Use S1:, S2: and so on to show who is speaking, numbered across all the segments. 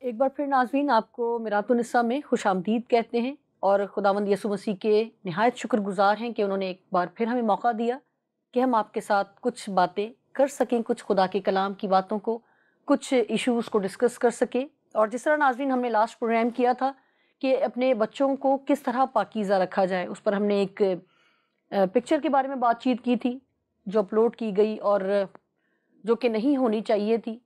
S1: ایک بار پھر ناظرین آپ کو میرات النساء میں خوش آمدید کہتے ہیں اور خداوند یسوع مسیح کے نہایت شکر گزار ہیں کہ انہوں نے ایک بار پھر ہمیں موقع دیا کہ ہم آپ کے ساتھ کچھ باتیں کر سکیں، کچھ خدا کے کلام کی باتوں کو، کچھ ایشوز کو ڈسکس کر سکیں۔ اور جس طرح ناظرین ہم نے لاسٹ پروگرام کیا تھا کہ اپنے بچوں کو کس طرح پاکیزہ رکھا جائے، اس پر ہم نے ایک پکچر کے بارے میں بات چیت کی تھی جو اپلوڈ کی گئی اور جو کہ نہیں ہونی چاہیے تھی،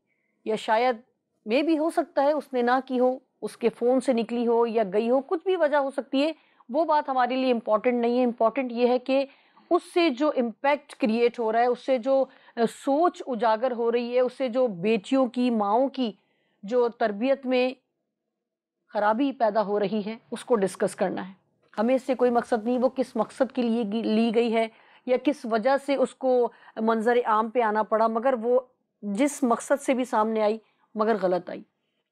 S1: یا شاید میں بھی ہو سکتا ہے اس نے نہ کی ہو، اس کے فون سے نکلی ہو یا گئی ہو، کچھ بھی وجہ ہو سکتی ہے۔ وہ بات ہمارے لیے امپورٹنٹ نہیں ہے، امپورٹنٹ یہ ہے کہ اس سے جو امپیکٹ کریٹ ہو رہا ہے، اس سے جو سوچ اجاگر ہو رہی ہے، اس سے جو بیٹیوں کی، ماؤں کی جو تربیت میں خرابی پیدا ہو رہی ہے، اس کو ڈسکس کرنا ہے۔ ہمیں اس سے کوئی مقصد نہیں، وہ کس مقصد کے لیے لی گئی ہے یا کس وجہ سے اس کو منظر عام پہ آنا پڑا، مگر وہ جس مقصد سے بھی سامنے آئی مگر غلط آئی،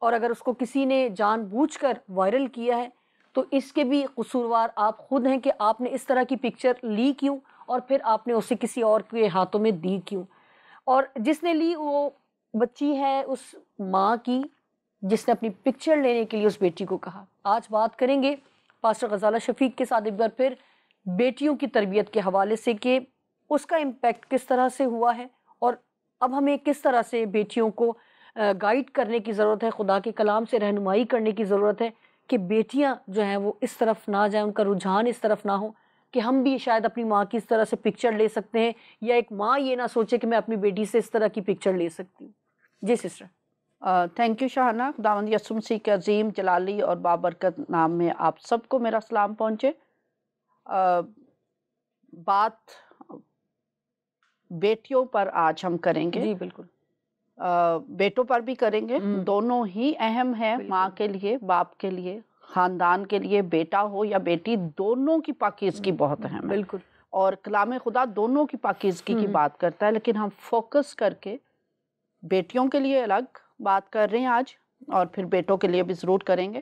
S1: اور اگر اس کو کسی نے جان بوجھ کر وائرل کیا ہے تو اس کے بھی قصوروار آپ خود ہیں کہ آپ نے اس طرح کی پکچر لی کیوں اور پھر آپ نے اسے کسی اور کے ہاتھوں میں دی کیوں۔ اور جس نے لی وہ بچی ہے اس ماں کی جس نے اپنی پکچر لینے کے لیے اس بیٹی کو کہا۔ آج بات کریں گے پاسٹر غزالہ شفیق کے ساتھ ایک بار پھر بیٹیوں کی تربیت کے حوالے سے کہ اس کا امپیکٹ کس طرح سے ہوا ہے اور اب ہمیں کس طرح سے بیٹیوں کو گائیڈ کرنے کی ضرورت ہے، خدا کے کلام سے رہنمائی کرنے کی ضرورت ہے کہ بیٹیاں جو ہیں وہ اس طرف نہ جائیں، ان کا رجحان اس طرف نہ ہو کہ ہم بھی شاید اپنی ماں کی اس طرح سے پکچر لے سکتے ہیں، یا ایک ماں یہ نہ سوچے کہ میں اپنی بیٹی سے اس طرح کی پکچر لے سکتی ہوں۔ جی سسٹر۔
S2: Thank you Shahana. خداوند یسوع مسیح کے عظیم جلالی اور بابرکت نام میں آپ سب کو میرا سلام پہنچے۔ بات بیٹیوں پر آج ہم کریں گے۔
S1: جی بالکل۔
S2: بیٹوں پر بھی کریں گے، دونوں ہی اہم ہیں، ماں کے لیے، باپ کے لیے، خاندان کے لیے، بیٹا ہو یا بیٹی، دونوں کی پاکیزگی بہت اہم ہے۔
S1: بالکل۔
S2: اور کلام خدا دونوں کی پاکیزگی کی بات کرتا ہے، لیکن ہم فوکس کر کے بیٹیوں کے لیے الگ بات کر رہے ہیں آج، اور پھر بیٹوں کے لیے بھی ضرور کریں گے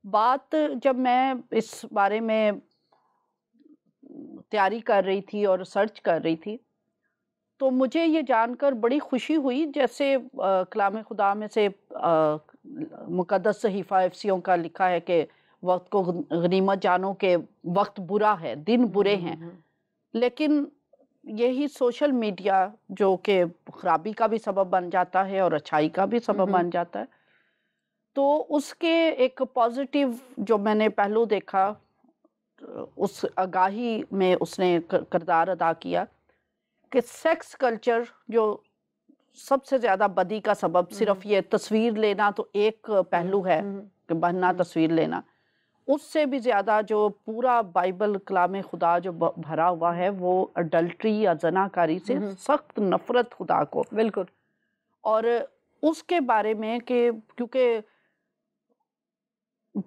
S2: بات۔ جب میں اس بارے میں تیاری کر رہی تھی اور سرچ کر رہی تھی تو مجھے یہ جان کر بڑی خوشی ہوئی، جیسے کلام خدا میں سے مقدس صحیفہ افسیوں کا لکھا ہے کہ وقت کو غنیمت جانو کہ وقت برا ہے، دن برے ہیں، لیکن یہی سوشل میڈیا جو کہ خرابی کا بھی سبب بن جاتا ہے اور اچھائی کا بھی سبب بن جاتا ہے، تو اس کے ایک پازیٹیو جو میں نے پہلو دیکھا، اس آگاہی میں اس نے کردار ادا کیا کہ سیکس کلچر جو سب سے زیادہ بدی کا سبب، صرف یہ تصویر لینا تو ایک پہلو ہے کہ بننا تصویر لینا، اس سے بھی زیادہ جو پورا بائبل کلام خدا جو بھرا ہوا ہے وہ اڈلٹری یا زناکاری سے سخت نفرت خدا کو،
S1: بالکل،
S2: اور اس کے بارے میں کہ کیونکہ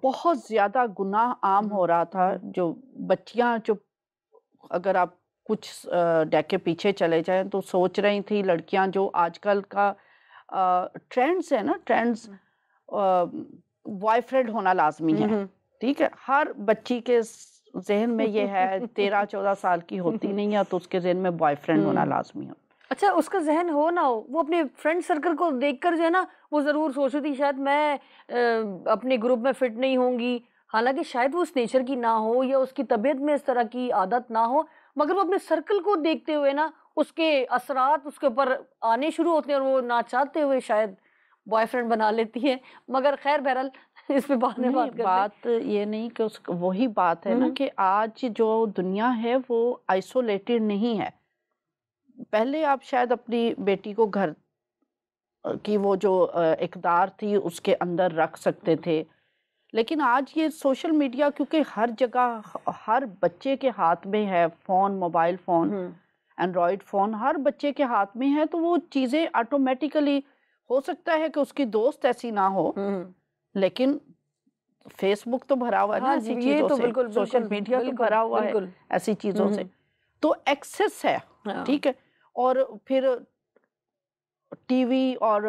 S2: بہت زیادہ گناہ عام ہو رہا تھا، جو بچیاں جو اگر آپ کچھ ڈیکے پیچھے چلے جائیں تو سوچ رہی تھی لڑکیاں جو آج کل کا ٹرینڈز ہے نا، ٹرینڈز بوائے فرینڈ ہونا لازمی ہے، ٹھیک ہے، ہر بچی کے ذہن میں یہ ہے 13-14 سال کی ہوتی نہیں ہے تو اس کے ذہن میں بوائے فرینڈ ہونا لازمی ہے۔
S1: اچھا، اس کا ذہن ہو نہ ہو، وہ اپنے فرینڈ سرکل کو دیکھ کر جو ہے نا وہ ضرور سوچتی تھی شاید میں اپنے گروپ میں فٹ نہیں ہوں گی، حالانکہ شاید وہ اس نیچر کی نہ ہو یا اس کی طبیعت میں اس طرح کی عادت نہ ہو، مگر وہ اپنے سرکل کو دیکھتے ہوئے نا اس کے اثرات اس کے اوپر آنے شروع ہوتے ہیں اور وہ نہ چاہتے ہوئے شاید بوائے فرینڈ بنا لیتی ہے۔ مگر خیر بہرحال اس پہ بعد میں بات کرتے ہیں۔
S2: بات یہ نہیں کہ وہی بات ہے نا کہ آج جو دنیا ہے وہ آئسولیٹڈ نہیں ہے۔ پہلے آپ شاید اپنی بیٹی کو گھر کی وہ جو اقدار تھی اس کے اندر رکھ سکتے تھے، لیکن آج یہ سوشل میڈیا کیونکہ ہر جگہ ہر بچے کے ہاتھ میں ہے، phone, mobile phone, android phone ہر بچے کے ہاتھ میں ہے، تو وہ چیزیں آٹومیٹیکلی ہو سکتا ہے کہ اس کی دوست ایسی نہ ہو، لیکن فیس بک تو بھرا ہوا ہے نا ایسی چیزوں سے، سوشل میڈیا تو بھرا ہوا ہے ایسی چیزوں سے، تو ایکسس ہے، ٹھیک ہے۔ اور پھر ٹی وی اور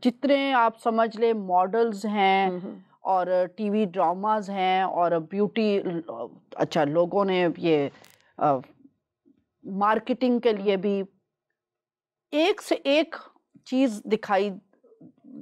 S2: جتنے آپ سمجھ لیں ماڈلز ہیں اور ٹی وی ڈراماز ہیں اور بیوٹی، اچھا لوگوں نے یہ مارکیٹنگ کے لیے بھی ایک سے ایک چیز دکھائی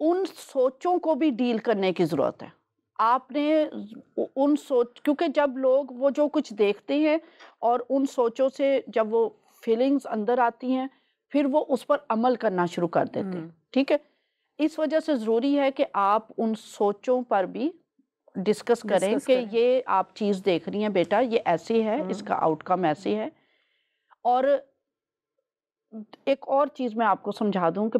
S2: ان سوچوں کو بھی ڈیل کرنے کی ضرورت ہے. آپ نے ان سوچ، کیونکہ جب لوگ وہ جو کچھ دیکھتے ہیں اور ان سوچوں سے جب وہ فیلنگز اندر آتی ہیں پھر وہ اس پر عمل کرنا شروع کر دیتے ہیں. ٹھیک ہے، اس وجہ سے ضروری ہے کہ آپ ان سوچوں پر بھی ڈسکس کریں کہ یہ آپ چیز دیکھ رہی ہیں بیٹا، یہ ایسی ہے، اس کا آؤٹ کم ایسی ہے. اور ایک اور چیز میں آپ کو سمجھا دوں کہ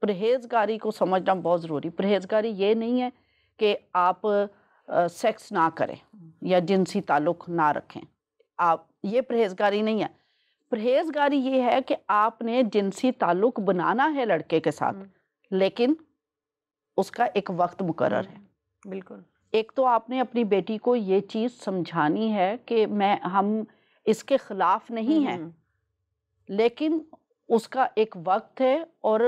S2: پرہیزگاری کو سمجھنا بہت ضروری. پرہیزگاری یہ نہیں ہے کہ آپ سیکس نہ کریں یا جنسی تعلق نہ رکھیں. یہ پرہیزگاری نہیں ہے. پرہیزگاری یہ ہے کہ آپ نے جنسی تعلق بنانا ہے لڑکے کے ساتھ، لیکن اس کا ایک وقت مقرر ہے.
S1: بالکل.
S2: ایک تو آپ نے اپنی بیٹی کو یہ چیز سمجھانی ہے کہ ہم اس کے خلاف نہیں ہیں، لیکن اس کا ایک وقت ہے اور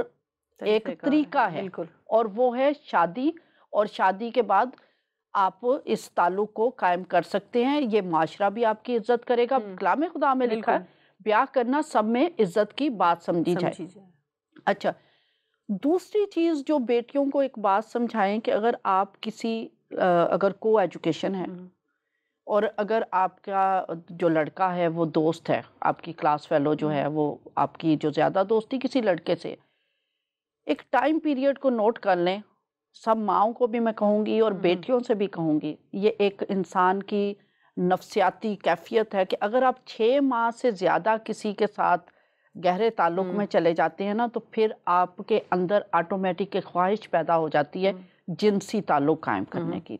S2: ایک طریقہ ہے، اور وہ ہے شادی. اور شادی کے بعد آپ اس تعلق کو قائم کر سکتے ہیں. یہ معاشرہ بھی آپ کی عزت کرے گا. کلام خدا میں لکھا ہے بیاہ کرنا سب میں عزت کی بات سمجھی جائے. اچھا، دوسری چیز جو بیٹیوں کو ایک بات سمجھائیں کہ اگر آپ اگر کو ایجوکیشن ہے اور اگر آپ کا جو لڑکا ہے وہ دوست ہے، آپ کی کلاس فیلو جو ہے وہ آپ کی جو زیادہ دوستی کسی لڑکے سے، ایک ٹائم پیریڈ کو نوٹ کر لیں. سب ماؤں کو بھی میں کہوں گی اور بیٹیوں سے بھی کہوں گی، یہ ایک انسان کی نفسیاتی کیفیت ہے کہ اگر آپ 6 ماہ سے زیادہ کسی کے ساتھ گہرے تعلق میں چلے جاتے ہیں نا، تو پھر آپ کے اندر آٹومیٹک ایک خواہش پیدا ہو جاتی ہے جنسی تعلق قائم کرنے کی.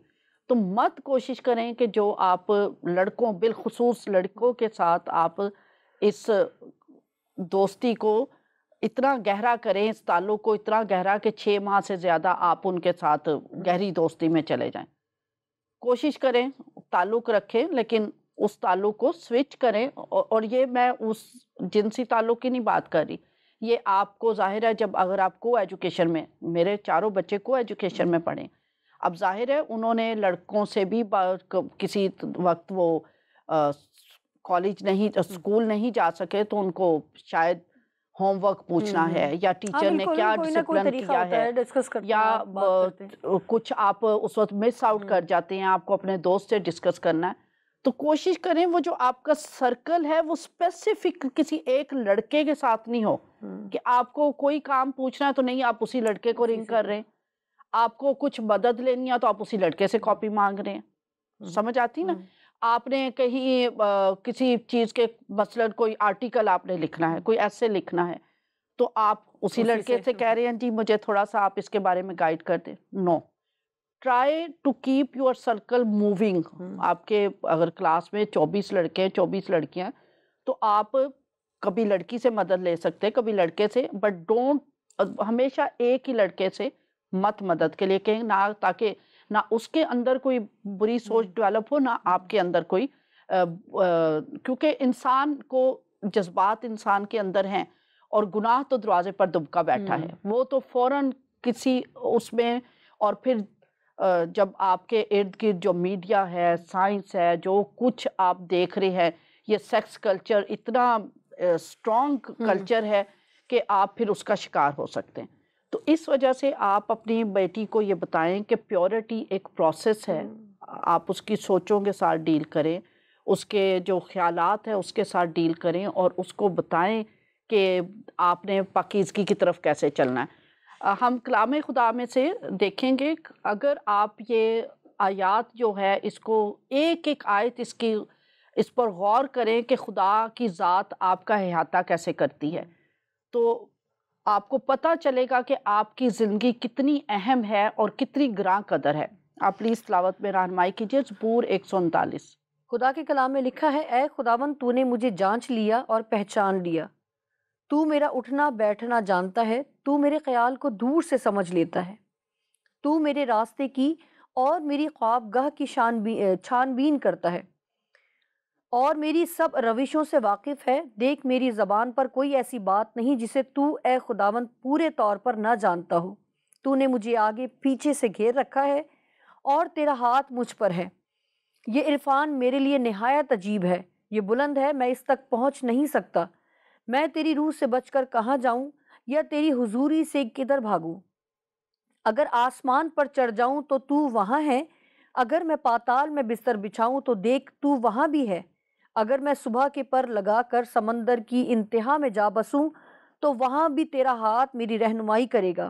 S2: تو مت کوشش کریں کہ جو آپ لڑکوں، بالخصوص لڑکوں کے ساتھ آپ اس دوستی کو اتنا گہرا کریں، اس تعلق کو اتنا گہرا کہ 6 ماہ سے زیادہ آپ ان کے ساتھ گہری دوستی میں چلے جائیں. کوشش کریں تعلق رکھیں، لیکن اس تعلق کو سوئچ کریں. اور یہ میں اس جنسی تعلق کی نہیں بات کر رہی، یہ آپ کو ظاہر ہے جب اگر آپ کو ایجوکیشن میں، میرے چاروں بچے کو ایجوکیشن میں پڑھیں، اب ظاہر ہے انہوں نے لڑکوں سے بھی کسی وقت وہ کالج نہیں، اسکول نہیں جا سکے تو ان کو شاید ہوم ورک پوچھنا ہے یا ٹیچر نے کیا ڈسپلن کیا ہے، یا کچھ آپ اس وقت مس آؤٹ کر جاتے ہیں، آپ کو اپنے دوست سے ڈسکس کرنا ہے. تو کوشش کریں وہ جو آپ کا سرکل ہے وہ اسپیسیفک کسی ایک لڑکے کے ساتھ نہیں ہو کہ آپ کو کوئی کام پوچھنا ہے تو نہیں آپ اسی لڑکے کو رنگ کر رہے ہیں، آپ کو کچھ مدد لینی ہے تو آپ اسی لڑکے سے کاپی مانگ رہے ہیں. سمجھ آتی نا؟ آپ نے کہیں کسی چیز کے مثلاً کوئی آرٹیکل آپ نے لکھنا ہے، کوئی ایسے لکھنا ہے، تو آپ اسی لڑکے سے کہہ رہے ہیں جی مجھے تھوڑا سا آپ اس کے بارے میں گائیڈ کر دیں. No, try to keep your circle moving. آپ کے اگر کلاس میں 24 لڑکے ہیں، 24 لڑکیاں، تو آپ کبھی لڑکی سے مدد لے سکتے ہیں، کبھی لڑکے سے، بٹ ڈونٹ ہمیشہ ایک ہی لڑکے سے مت مدد کے لیے کہیں، نہ تاکہ نہ اس کے اندر کوئی بری سوچ ڈیولپ ہو، نہ آپ کے اندر کوئی کیونکہ انسان کو جذبات انسان کے اندر ہیں اور گناہ تو دروازے پر دبکا بیٹھا ہے، وہ تو فوراً کسی اس میں. اور پھر جب آپ کے ارد گرد جو میڈیا ہے، سائنس ہے، جو کچھ آپ دیکھ رہے ہیں، یہ سیکس کلچر اتنا اسٹرانگ کلچر ہے کہ آپ پھر اس کا شکار ہو سکتے ہیں. تو اس وجہ سے آپ اپنی بیٹی کو یہ بتائیں کہ پیورٹی ایک پروسیس ہے، آپ اس کی سوچوں کے ساتھ ڈیل کریں، اس کے جو خیالات ہیں اس کے ساتھ ڈیل کریں، اور اس کو بتائیں کہ آپ نے پاکیزگی کی طرف کیسے چلنا ہے. ہم کلام خدا میں سے دیکھیں گے، اگر آپ یہ آیات جو ہے اس کو ایک ایک آیت اس پر غور کریں کہ خدا کی ذات آپ کا احاطہ کیسے کرتی ہے، تو آپ کو پتہ چلے گا کہ آپ کی زندگی کتنی اہم ہے اور کتنی گراں قدر ہے. آپ پلیز تلاوت میں رہنمائی کیجئے زبور 139.
S1: خدا کے کلام میں لکھا ہے، اے خداوند تو نے مجھے جانچ لیا اور پہچان لیا، تو میرا اٹھنا بیٹھنا جانتا ہے، تو میرے خیال کو دور سے سمجھ لیتا ہے، تو میرے راستے کی اور میری خواب گاہ کی چھان بین کرتا ہے اور میری سب روشوں سے واقف ہے. دیکھ میری زبان پر کوئی ایسی بات نہیں جسے تو اے خداوند پورے طور پر نہ جانتا ہو. تو نے مجھے آگے پیچھے سے گھیر رکھا ہے اور تیرا ہاتھ مجھ پر ہے. یہ عرفان میرے لیے نہایت عجیب ہے، یہ بلند ہے، میں اس تک پہنچ نہیں سکتا. میں تیری روح سے بچ کر کہاں جاؤں یا تیری حضوری سے کدھر بھاگوں؟ اگر آسمان پر چڑھ جاؤں تو تو وہاں ہے، اگر میں پاتال میں بستر بچھاؤں تو دیکھ تو وہاں بھی ہے، اگر میں صبح کے پر لگا کر سمندر کی انتہا میں جا بسوں تو وہاں بھی تیرا ہاتھ میری رہنمائی کرے گا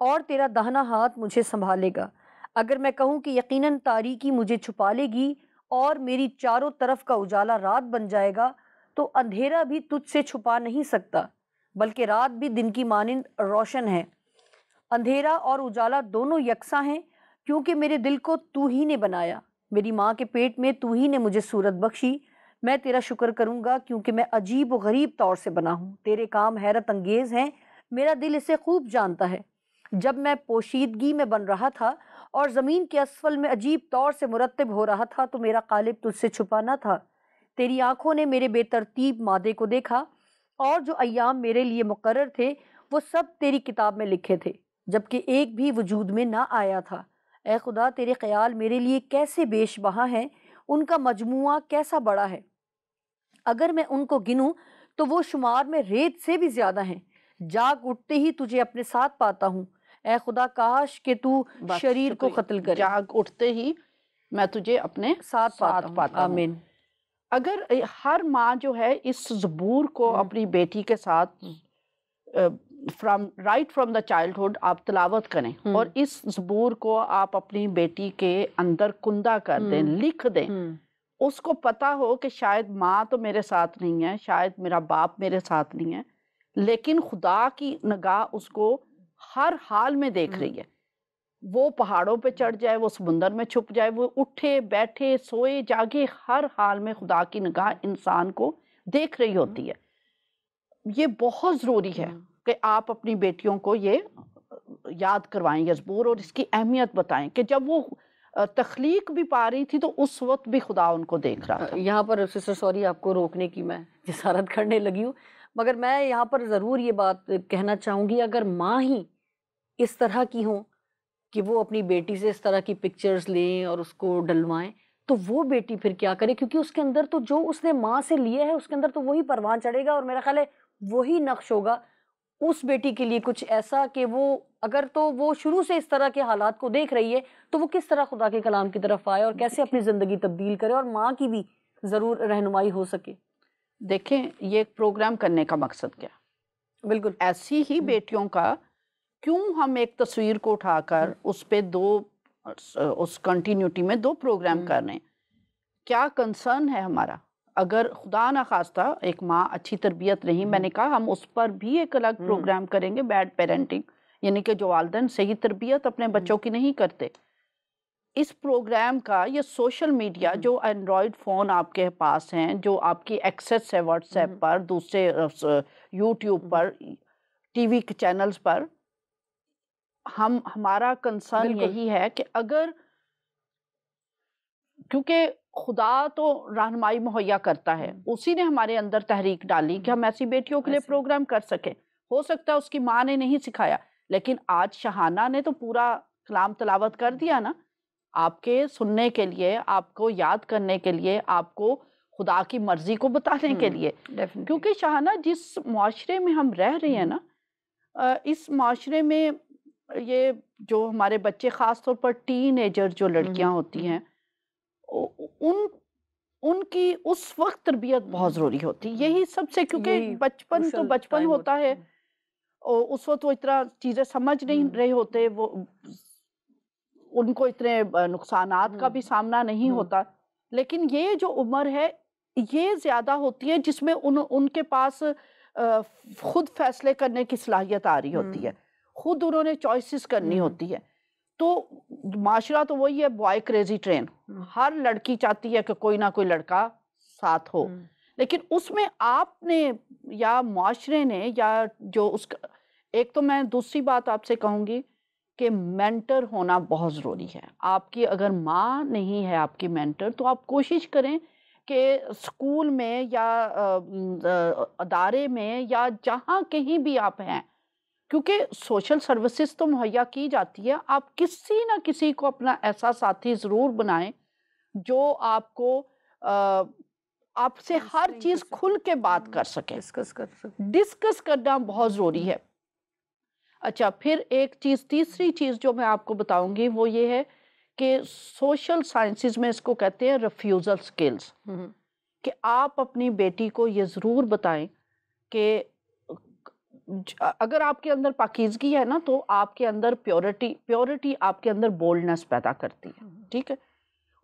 S1: اور تیرا داہنا ہاتھ مجھے سنبھالے گا۔ اگر میں کہوں کہ یقیناً تاریکی مجھے چھپا لے گی اور میری چاروں طرف کا اجالا رات بن جائے گا، تو اندھیرا بھی تجھ سے چھپا نہیں سکتا، بلکہ رات بھی دن کی مانند روشن ہے۔ اندھیرا اور اجالا دونوں یکساں ہیں، کیونکہ میرے دل کو تو ہی نے بنایا، میری ماں کے پیٹ میں تو ہی نے مجھے صورت بخشی۔ میں تیرا شکر کروں گا کیونکہ میں عجیب و غریب طور سے بنا ہوں، تیرے کام حیرت انگیز ہیں، میرا دل اسے خوب جانتا ہے۔ جب میں پوشیدگی میں بن رہا تھا اور زمین کے اسفل میں عجیب طور سے مرتب ہو رہا تھا تو میرا قالب تجھ سے چھپا نہ تھا۔ تیری آنکھوں نے میرے بے ترتیب مادے کو دیکھا، اور جو ایام میرے لیے مقرر تھے وہ سب تیری کتاب میں لکھے تھے، جبکہ ایک بھی وجود میں نہ آیا تھا۔ اے خدا، تیرے خیال میرے لیے کیسے بیش بہا ہیں، ان کا مجموعہ کیسا بڑا ہے، اگر میں ان کو گنوں تو وہ شمار میں ریت سے بھی زیادہ ہیں۔ جاگ اٹھتے ہی تجھے اپنے ساتھ پاتا ہوں، اے خدا کاش کہ تو
S2: بس
S1: شریر کو
S2: شکریہ،
S1: قتل کرے۔
S2: جاگ اٹھتے ہی میں تجھے اپنے
S1: ساتھ
S2: ساتھ پاتا ہوں۔
S1: آمین۔
S2: اگر ہر ماں جو ہے اس زبور کو اپنی بیٹی کے ساتھ فرام دا چائلڈہڈ آپ تلاوت کریں اور اس زبور کو آپ اپنی بیٹی کے اندر کندہ کر دیں، لکھ دیں، اس کو پتا ہو کہ شاید ماں تو میرے ساتھ نہیں ہے، شاید میرا باپ میرے ساتھ نہیں ہے، لیکن خدا کی نگاہ اس کو ہر حال میں دیکھ رہی ہے۔ وہ پہاڑوں پہ چڑھ جائے، وہ سمندر میں چھپ جائے، وہ اٹھے بیٹھے سوئے جاگے، ہر حال میں خدا کی نگاہ انسان کو دیکھ رہی ہوتی ہے۔ یہ بہت ضروری ہے کہ آپ اپنی بیٹیوں کو یہ یاد کروائیں یہ زبور، اور اس کی اہمیت بتائیں کہ جب وہ تخلیق بھی پا رہی تھی تو اس وقت بھی خدا ان کو دیکھ رہا تھا۔
S1: یہاں پر سسٹر سوری آپ کو روکنے کی میں جسارت کرنے لگی ہوں، مگر میں یہاں پر ضرور یہ بات کہنا چاہوں گی، اگر ماں ہی اس طرح کی ہوں کہ وہ اپنی بیٹی سے اس طرح کی پکچرز لیں اور اس کو ڈلوائیں، تو وہ بیٹی پھر کیا کرے، کیونکہ اس کے اندر تو جو اس نے ماں سے لیا ہے اس کے اندر تو وہی پروان چڑھے گا، اور میرا خیال ہے وہی نقش ہوگا اس بیٹی کے لیے کچھ ایسا کہ وہ اگر تو وہ شروع سے اس طرح کے حالات کو دیکھ رہی ہے تو وہ کس طرح خدا کے کلام کی طرف آئے اور کیسے اپنی زندگی تبدیل کرے، اور ماں کی بھی ضرور رہنمائی ہو سکے۔
S2: دیکھیں یہ پروگرام کرنے کا مقصد کیا،
S1: بالکل
S2: ایسی ہی بیٹیوں کا کیوں ہم ایک تصویر کو اٹھا کر اس پہ اس کنٹینیوٹی میں 2 پروگرام کر رہے ہیں، کیا کنسرن ہے ہمارا؟ اگر خدا نخواستہ ایک ماں اچھی تربیت نہیں، میں نے کہا ہم اس پر بھی ایک الگ پروگرام کریں گے، بیڈ پیرنٹنگ، یعنی کہ جو والدین صحیح تربیت اپنے بچوں کی نہیں کرتے۔ اس پروگرام کا یہ سوشل میڈیا، جو اینڈرائڈ فون آپ کے پاس ہیں، جو آپ کی ایکسس ہے واٹس ایپ پر، دوسرے یوٹیوب پر، ٹی وی کے چینلز پر، ہمارا کنسرن یہی ہے کہ اگر، کیونکہ خدا تو رہنمائی مہیا کرتا ہے، اسی نے ہمارے اندر تحریک ڈالی کہ ہم ایسی بیٹیوں کے لیے پروگرام کر سکیں۔ ہو سکتا ہے اس کی ماں نے نہیں سکھایا، لیکن آج شہانہ نے تو پورا کلام تلاوت کر دیا نا، آپ کے سننے کے لیے، آپ کو یاد کرنے کے لیے، آپ کو خدا کی مرضی کو بتانے کے لیے۔ کیونکہ شہانہ جس معاشرے میں ہم رہ رہے ہیں نا، اس معاشرے میں یہ جو ہمارے بچے، خاص طور پر ٹین ایجر جو لڑکیاں ہوتی ہیں، ان کی اس وقت تربیت بہت ضروری ہوتی ہے، یہی سب سے، کیونکہ بچپن تو بچپن ہوتا ہے، اس وقت وہ اتنا چیزیں سمجھ نہیں رہے ہوتے، وہ ان کو اتنے نقصانات کا بھی سامنا نہیں ہوتا، لیکن یہ جو عمر ہے یہ زیادہ ہوتی ہے جس میں ان کے پاس خود فیصلے کرنے کی صلاحیت آ رہی ہوتی ہے، خود انہوں نے چوائسز کرنی ہوتی ہے۔ تو معاشرہ تو وہی ہے، بوائے کریزی ٹرین، ہر لڑکی چاہتی ہے کہ کوئی نہ کوئی لڑکا ساتھ ہو، لیکن اس میں آپ نے یا معاشرے نے یا جو اس کا، ایک تو میں دوسری بات آپ سے کہوں گی کہ مینٹر ہونا بہت ضروری ہے۔ آپ کی اگر ماں نہیں ہے آپ کی مینٹر، تو آپ کوشش کریں کہ اسکول میں یا ادارے میں یا جہاں کہیں بھی آپ ہیں، کیونکہ سوشل سروسز تو مہیا کی جاتی ہے، آپ کسی نہ کسی کو اپنا ایسا ساتھی ضرور بنائیں جو آپ کو آپ سے ہر چیز کھل کے بات کر سکے، ڈسکس کرنا بہت ضروری ہے۔ اچھا پھر ایک چیز، تیسری چیز جو میں آپ کو بتاؤں گی وہ یہ ہے کہ سوشل سائنسز میں اس کو کہتے ہیں ریفیوزل سکلز، کہ آپ اپنی بیٹی کو یہ ضرور بتائیں کہ اگر آپ کے اندر پاکیزگی ہے نا تو آپ کے اندر پیورٹی آپ کے اندر بولڈنس پیدا کرتی ہے، ٹھیک ہے؟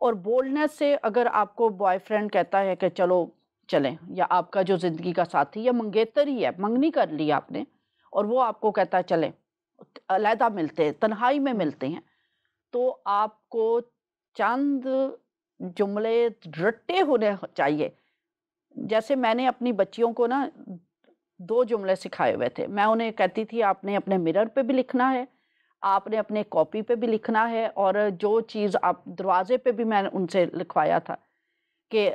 S2: اور بولڈنس سے اگر آپ کو بوائے فرینڈ کہتا ہے کہ چلو چلیں، یا آپ کا جو زندگی کا ساتھی یا منگیتر ہی ہے، منگنی کر لی آپ نے، اور وہ آپ کو کہتا ہے چلیں علیحدہ ملتے ہیں، تنہائی میں ملتے ہیں، تو آپ کو چند جملے رٹے ہونے چاہیے. جیسے میں نے اپنی بچیوں کو نا 2 جملے سکھائے ہوئے تھے. میں انہیں کہتی تھی آپ نے اپنے مرر پہ بھی لکھنا ہے، آپ نے اپنے کاپی پہ بھی لکھنا ہے، اور جو چیز آپ دروازے پہ بھی میں نے ان سے لکھوایا تھا کہ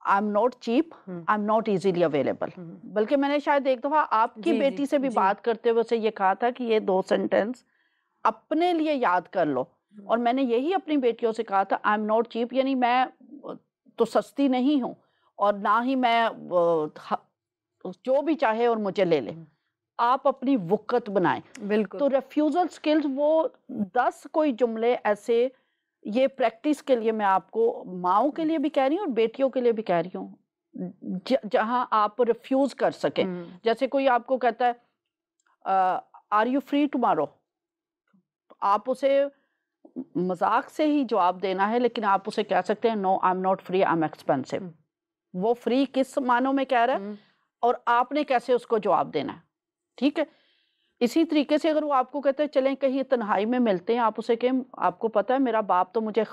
S2: I am not cheap, I am not easily available. بلکہ میں نے شاید ایک دفعہ آپ کی بیٹی سے بھی بات کرتے ہوئے اسے یہ کہا تھا کہ یہ 2 سینٹنس اپنے لیے یاد کر لو. اور میں نے یہی اپنی بیٹیوں سے کہا تھا، آئی ایم ناٹ چیپ، یعنی میں تو سستی نہیں ہوں، اور نہ ہی میں جو بھی چاہے اور مجھے لے لے. آپ اپنی وقت بنائیں.
S1: بالکل.
S2: تو ریفیوزل سکلز وہ 10 کوئی جملے ایسے، یہ پریکٹس کے لیے میں آپ کو ماؤں کے لیے بھی کہہ رہی ہوں اور بیٹیوں کے لیے بھی کہہ رہی ہوں، جہاں آپ ریفیوز کر سکیں. جیسے کوئی آپ کو کہتا ہے آر یو فری ٹمارو، آپ اسے مذاق سے ہی جواب دینا ہے، لیکن آپ اسے کہہ سکتے ہیں no I'm not free, I'm expensive. وہ فری کس معنوں میں کہہ رہا ہے اور آپ نے کیسے اس کو جواب دینا ہے، ٹھیک ہے؟ اسی طریقے سے اگر وہ آپ کو کہتے ہیں چلیں کہیں تنہائی میں ملتے ہیں، آپ اسے کہیں آپ کو پتہ ہے میرا باپ تو مجھے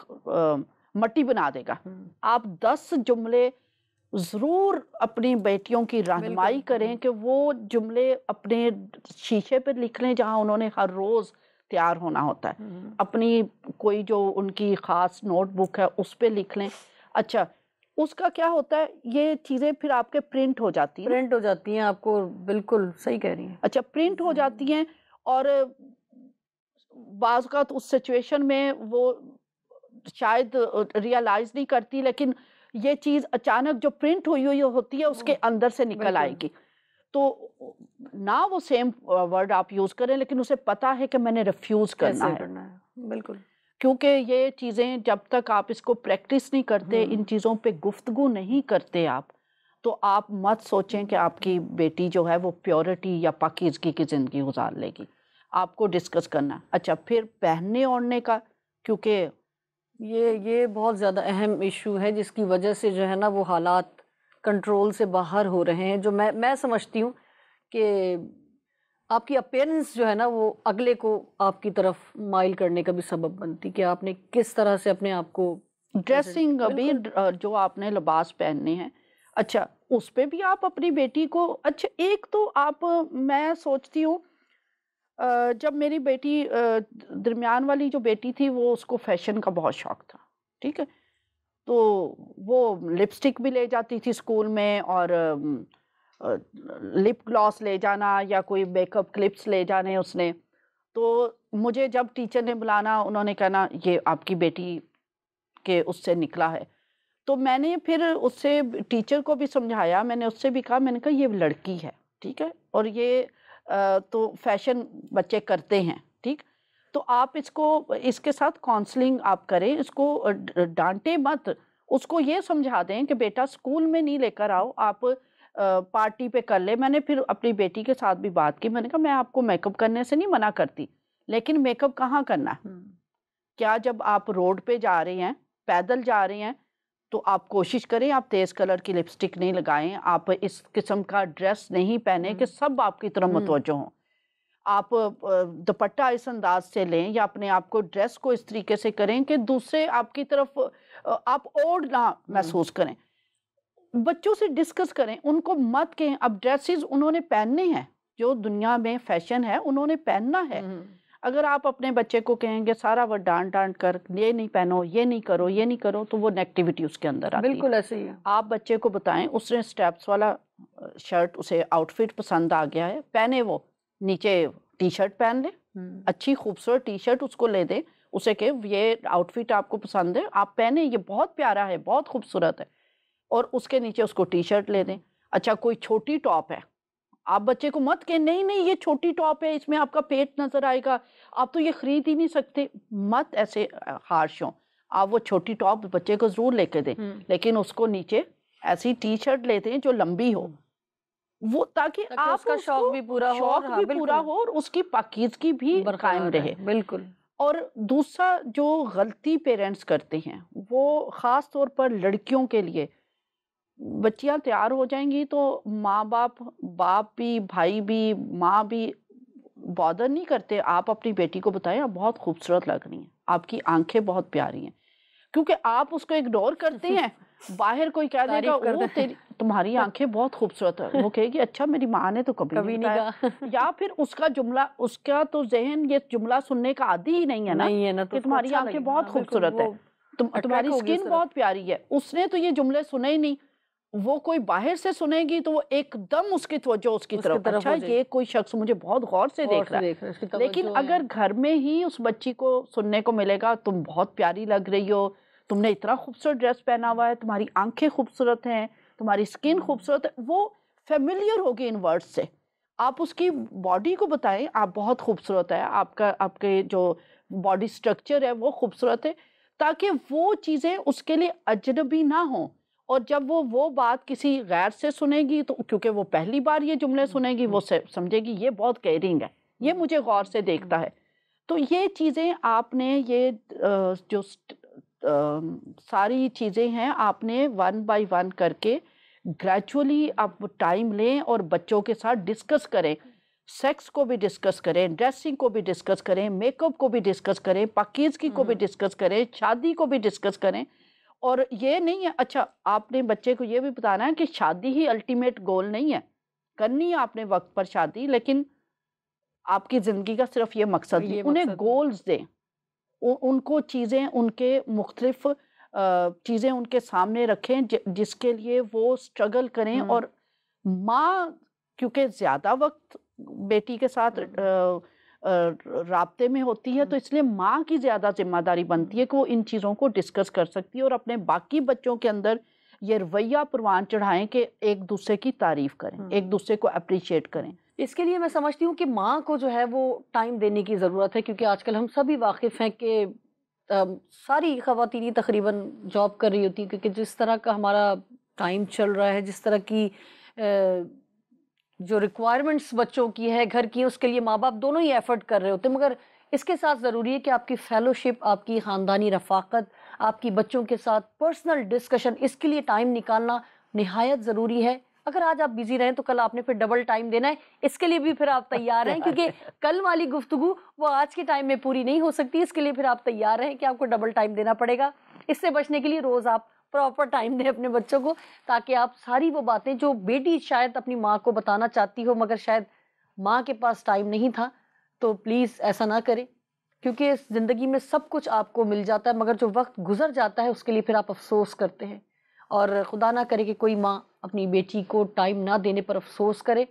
S2: مٹی بنا دے گا. آپ 10 جملے ضرور اپنی بیٹیوں کی رہنمائی کریں کہ وہ جملے اپنے شیشے پہ لکھ لیں جہاں انہوں نے ہر روز تیار ہونا ہوتا ہے. اپنی کوئی جو ان کی خاص نوٹ بک ہے اس پہ لکھ لیں. اچھا اس کا کیا ہوتا ہے، یہ چیزیں پھر آپ کے پرنٹ ہو جاتی ہیں.
S1: پرنٹ ہو جاتی ہیں، آپ کو بالکل صحیح کہہ رہی ہیں.
S2: اچھا پرنٹ ہو جاتی ہیں، اور بعض اوقات اس سچویشن میں وہ شاید ریالائز نہیں کرتی، لیکن یہ چیز اچانک جو پرنٹ ہوئی ہوتی ہے اس کے اندر سے نکل آئے گی. تو نہ وہ سیم ورڈ آپ یوز کریں، لیکن اسے پتا ہے کہ میں نے ریفیوز کرنا ہے.
S1: بالکل.
S2: کیونکہ یہ چیزیں جب تک آپ اس کو پریکٹس نہیں کرتے، ان چیزوں پہ گفتگو نہیں کرتے آپ، تو آپ مت سوچیں کہ آپ کی بیٹی جو ہے وہ پیورٹی یا پاکیزگی کی زندگی گزار لے گی. آپ کو ڈسکس کرنا. اچھا پھر پہننے اوڑھنے کا، کیونکہ
S1: یہ بہت زیادہ اہم ایشو ہے جس کی وجہ سے جو ہے نا وہ حالات کنٹرول سے باہر ہو رہے ہیں. جو میں سمجھتی ہوں کہ آپ کی اپیرنس جو ہے نا وہ اگلے کو آپ کی طرف مائل کرنے کا بھی سبب بنتی کہ آپ نے کس طرح سے اپنے آپ کو
S2: ڈریسنگ بھی، جو آپ نے لباس پہننے ہیں، اچھا اس پہ بھی آپ اپنی بیٹی کو، اچھا ایک تو آپ، میں سوچتی ہوں جب میری بیٹی درمیان والی جو بیٹی تھی وہ اس کو فیشن کا بہت شوق تھا، ٹھیک ہے، تو وہ لپسٹک بھی لے جاتی تھی اسکول میں، اور لپ گلاس لے جانا یا کوئی میک اپ کلپس لے جانے اس نے. تو مجھے جب ٹیچر نے بلانا انہوں نے کہنا یہ آپ کی بیٹی کے اس سے نکلا ہے. تو میں نے پھر اس سے ٹیچر کو بھی سمجھایا، میں نے اس سے بھی کہا، میں نے کہا یہ لڑکی ہے، ٹھیک ہے، اور یہ تو فیشن بچے کرتے ہیں، ٹھیک. تو آپ اس کے ساتھ کانسلنگ آپ کریں، اس کو ڈانٹے مت، اس کو یہ سمجھا دیں کہ بیٹا اسکول میں نہیں لے کر آؤ، آپ پارٹی پہ کر لے. میں نے پھر اپنی بیٹی کے ساتھ بھی بات کی، میں نے کہا میں آپ کو میک اپ کرنے سے نہیں منع کرتی، لیکن میک اپ کہاں کرنا ہے؟ کیا جب آپ روڈ پہ جا رہے ہیں، پیدل جا رہے ہیں، تو آپ کوشش کریں آپ تیز کلر کی لپسٹک نہیں لگائیں، آپ اس قسم کا ڈریس نہیں پہنیں کہ سب آپ کی طرف متوجہ ہوں. آپ دوپٹہ اس انداز سے لیں یا اپنے آپ کو ڈریس کو اس طریقے سے کریں کہ دوسرے آپ کی طرف آپ اوڑ نہ محسوس کریں. بچوں سے ڈسکس کریں، ان کو مت کہیں. اب ڈریسز انہوں نے پہننے ہیں، جو دنیا میں فیشن ہے انہوں نے پہننا ہے. اگر آپ اپنے بچے کو کہیں گے سارا وہ ڈانٹ کر یہ نہیں پہنو، یہ نہیں کرو، یہ نہیں کرو، تو وہ نیگیٹیوٹی اس کے اندر آتی ہے.
S1: بالکل ایسے ہی ہے.
S2: آپ بچے کو بتائیں، اس نے سٹیپس والا شرٹ، اسے آؤٹ فٹ پسند آ گیا ہے، پہنے، وہ نیچے ٹی شرٹ پہن لے، اچھی خوبصورت ٹی شرٹ اس کو لے دیں، اسے کہ یہ آؤٹ فٹ آپ کو پسند ہے، آپ پہنے، یہ بہت پیارا ہے، بہت خوبصورت ہے، اور اس کے نیچے اس کو ٹی شرٹ لے دیں. اچھا کوئی چھوٹی ٹاپ ہے، آپ بچے کو مت کہ نہیں نہیں یہ چھوٹی ٹاپ ہے، اس میں آپ کا پیٹ نظر آئے گا، آپ تو یہ خرید ہی نہیں سکتے، مت ایسے ہارش ہوں. آپ وہ چھوٹی ٹاپ بچے کو ضرور لے کے دیں، لیکن اس کو نیچے ایسی ٹی شرٹ لیتے ہیں جو لمبی ہو، وہ تاکہ آپ
S1: اس کا شوق بھی پورا ہو،
S2: شوق بھی پورا ہو اور اس کی پاکیزگی بھی قائم رہے.
S1: بالکل.
S2: اور دوسرا جو غلطی پیرنٹس کرتے ہیں وہ خاص طور پر لڑکیوں کے لیے، بچیاں تیار ہو جائیں گی تو ماں باپ بھی، بھائی بھی، ماں بھی بادر نہیں کرتے. آپ اپنی بیٹی کو بتائیں آپ بہت خوبصورت لگ رہی ہیں، آپ کی آنکھیں بہت پیاری ہیں، کیونکہ آپ اس کو اگنور کرتے ہیں. باہر کوئی کہہ دے گا او تمہاری آنکھیں بہت خوبصورت ہے، وہ کہے گی اچھا میری ماں نے تو کبھی نہیں کہا. یا پھر اس کا جملہ، اس کا تو ذہن یہ جملہ سننے کا عادی ہی نہیں ہے نا کہ تمہاری آنکھیں بہت خوبصورت ہے، تمہاری سکن بہت پیاری ہے. اس نے تو یہ جملے سنے ہی نہیں. وہ کوئی باہر سے سنے گی تو وہ ایک دم اس کی توجہ اس کی طرف، اچھا یہ کوئی شخص مجھے بہت غور سے دیکھ رہا ہے. لیکن اگر گھر میں ہی اس بچی کو سننے کو ملے گا تم بہت پیاری لگ رہی ہو، تم نے اتنا خوبصورت ڈریس پہنا ہوا ہے، تمہاری آنکھیں خوبصورت ہیں، تمہاری سکن خوبصورت ہے، وہ فیملیئر ہوگی ان ورڈ سے. آپ اس کی باڈی کو بتائیں آپ بہت خوبصورت ہے، آپ کے جو باڈی سٹرکچر ہے وہ خوبصورت ہے، تاکہ وہ چیزیں اس کے لیے اجنبی نہ ہوں. اور جب وہ بات کسی غیر سے سنے گی تو کیونکہ وہ پہلی بار یہ جملے سنے گی، وہ سمجھے گی یہ بہت کیئرنگ ہے، یہ مجھے غور سے دیکھتا ہے. تو یہ چیزیں آپ نے، یہ جو ساری چیزیں ہیں آپ نے 1 بائی 1 کر کے گریجولی آپ ٹائم لیں اور بچوں کے ساتھ ڈسکس کریں. سیکس کو بھی ڈسکس کریں، ڈریسنگ کو بھی ڈسکس کریں، میک اپ کو بھی ڈسکس کریں، پاکیزگی کو بھی ڈسکس کریں، شادی کو بھی ڈسکس کریں. اور یہ نہیں ہے اچھا آپ نے بچے کو یہ بھی بتانا ہے کہ شادی ہی الٹیمیٹ گول نہیں ہے، کرنی ہے آپ نے وقت پر شادی، لیکن آپ کی زندگی کا صرف یہ مقصد نہیں. انہیں گولز دیں، ان کو چیزیں، ان کے مختلف چیزیں ان کے سامنے رکھیں جس کے لیے وہ سٹرگل کریں. اور ماں کیونکہ زیادہ وقت بیٹی کے ساتھ رابطے میں ہوتی ہے تو اس لیے ماں کی زیادہ ذمہ داری بنتی ہے کہ وہ ان چیزوں کو ڈسکس کر سکتی ہے اور اپنے باقی بچوں کے اندر یہ رویہ پروان چڑھائیں کہ ایک دوسرے کی تعریف کریں، ایک دوسرے کو اپریشیٹ کریں.
S1: اس کے لیے میں سمجھتی ہوں کہ ماں کو جو ہے وہ ٹائم دینے کی ضرورت ہے، کیونکہ آج کل ہم سبھی واقف ہیں کہ ساری خواتین تقریباً جاب کر رہی ہوتی ہیں، کیونکہ جس طرح کا ہمارا ٹائم چل رہا ہے، جس طرح کی جو ریکوائرمنٹس بچوں کی ہے گھر کی، اس کے لیے ماں باپ دونوں ہی ایفرٹ کر رہے ہوتے ہیں. مگر اس کے ساتھ ضروری ہے کہ آپ کی فیلوشپ، آپ کی خاندانی رفاقت، آپ کی بچوں کے ساتھ پرسنل ڈسکشن، اس کے لیے ٹائم نکالنا نہایت ضروری ہے. اگر آج آپ بیزی رہیں تو کل آپ نے پھر ڈبل ٹائم دینا ہے، اس کے لیے بھی پھر آپ تیار ہیں، کیونکہ کل والی گفتگو وہ آج کے ٹائم میں پوری نہیں ہو سکتی. اس کے لیے پھر آپ تیار ہیں کہ آپ کو ڈبل ٹائم دینا پڑے گا. اس سے بچنے کے لیے روز آپ پراپر ٹائم دیں اپنے بچوں کو، تاکہ آپ ساری وہ باتیں جو بیٹی شاید اپنی ماں کو بتانا چاہتی ہو مگر شاید ماں کے پاس ٹائم نہیں تھا، تو پلیز ایسا نہ کریں. کیونکہ زندگی میں سب کچھ آپ کو مل جاتا ہے، مگر جو وقت گزر جاتا ہے اس کے لیے پھر آپ افسوس کرتے ہیں. اور خدا نہ کرے کہ کوئی ماں اپنی بیٹی کو ٹائم نہ دینے پر افسوس کرے.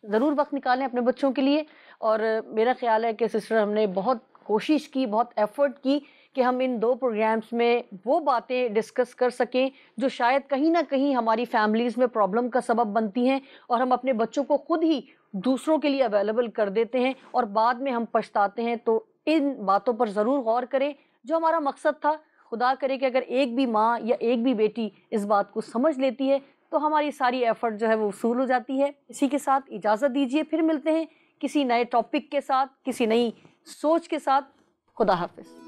S1: ضرور وقت نکالیں اپنے بچوں کے لیے. اور میرا خیال ہے کہ سسٹر ہم نے بہت کوشش کی، بہت ایفرٹ کی کہ ہم ان 2 پروگرامز میں وہ باتیں ڈسکس کر سکیں جو شاید کہیں نہ کہیں ہماری فیملیز میں پرابلم کا سبب بنتی ہیں، اور ہم اپنے بچوں کو خود ہی دوسروں کے لیے اویلیبل کر دیتے ہیں اور بعد میں ہم پچھتاتے ہیں. تو ان باتوں پر ضرور غور کریں. جو ہمارا مقصد تھا، خدا کرے کہ اگر ایک بھی ماں یا ایک بھی بیٹی اس بات کو سمجھ لیتی ہے تو ہماری ساری ایفرٹ جو ہے وہ وصول ہو جاتی ہے. اسی کے ساتھ اجازت دیجیے، پھر ملتے ہیں کسی نئے ٹاپک کے ساتھ، کسی نئی سوچ کے ساتھ. خدا حافظ.